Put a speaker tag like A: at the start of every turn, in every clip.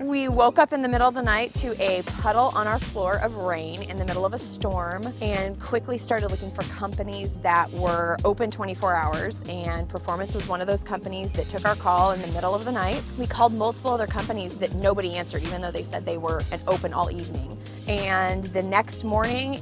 A: We woke up in the middle of the night to a puddle on our floor of rain in the middle of a storm and quickly started looking for companies that were open 24 hours, and Performance was one of those companies that took our call in the middle of the night. We called multiple other companies that nobody answered, even though they said they were open all evening. And the next morning,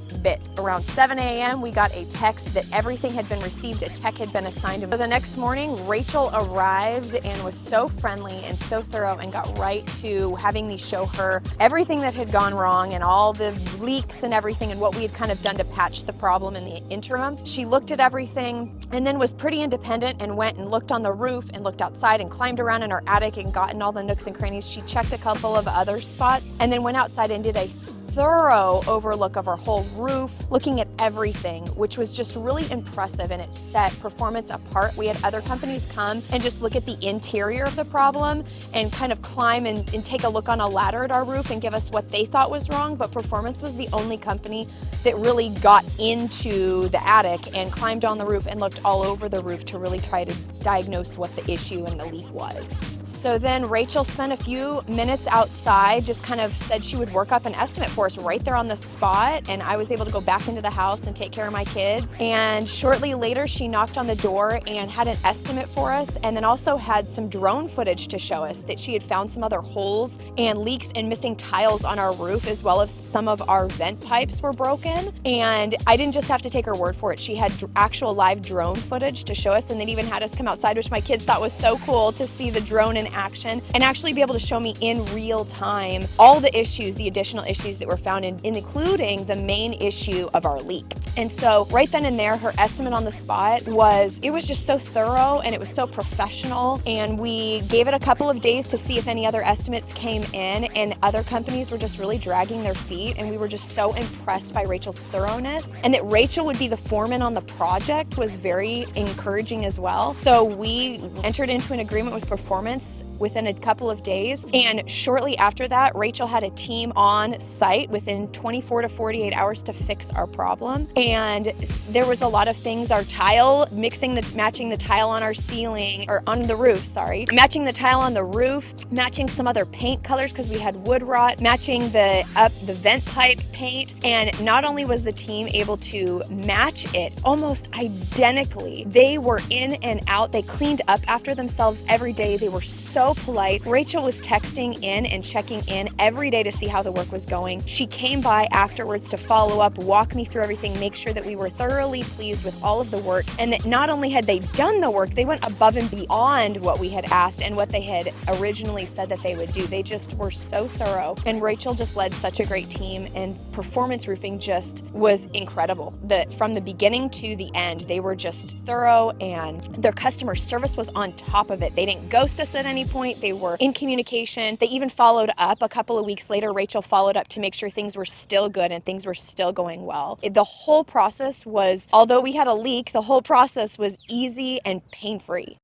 A: around 7 a.m., we got a text that everything had been received, a tech had been assigned. So the next morning, Rachel arrived and was so friendly and so thorough and got right to having me show her everything that had gone wrong and all the leaks and everything and what we had kind of done to patch the problem in the interim. She looked at everything and then was pretty independent and went and looked on the roof and looked outside and climbed around in our attic and got in all the nooks and crannies. She checked a couple of other spots and then went outside and did a thorough overlook of our whole roof, looking at everything, which was just really impressive, and it set Performance apart. We had other companies come and just look at the interior of the problem and kind of climb and take a look on a ladder at our roof and give us what they thought was wrong, but Performance was the only company that really got into the attic and climbed on the roof and looked all over the roof to really try to diagnose what the issue and the leak was. So then Rachel spent a few minutes outside, just kind of said she would work up an estimate for us right there on the spot, and I was able to go back into the house and take care of my kids. And shortly later, she knocked on the door and had an estimate for us, and then also had some drone footage to show us that she had found some other holes and leaks and missing tiles on our roof, as well as some of our vent pipes were broken. And I didn't just have to take her word for it. She had actual live drone footage to show us, and then even had us come outside, which my kids thought was so cool to see the drone in action and actually be able to show me in real time all the issues, the additional issues that were found including the main issue of our leak. And so right then and there, her estimate on the spot it was just so thorough and it was so professional, and we gave it a couple of days to see if any other estimates came in, and other companies were just really dragging their feet, and we were just so impressed by Rachel's thoroughness, and that Rachel would be the foreman on the project was very encouraging as well. So we entered into an agreement with Performance within a couple of days, and shortly after that, Rachel had a team on site within 24 to 48 hours to fix our problem. And there was a lot of things, our tile, matching the tile on our ceiling, or on the roof, matching the tile on the roof, matching some other paint colors because we had wood rot, matching the vent pipe paint. And not only was the team able to match it almost identically, they were in and out, they cleaned up after themselves every day. They were so polite. Rachel was texting in and checking in every day to see how the work was going. She came by afterwards to follow up, walk me through everything, make sure that we were thoroughly pleased with all of the work, and that not only had they done the work, they went above and beyond what we had asked and what they had originally said that they would do. They just were so thorough, and Rachel just led such a great team, and Performance Roofing just was incredible. From the beginning to the end, they were just thorough, and their customer service was on top of it. They didn't ghost us at any point. They were in communication. They even followed up a couple of weeks later. Rachel followed up to make sure things were still good and things were still going well. The whole process was, although we had a leak, the whole process was easy and pain-free.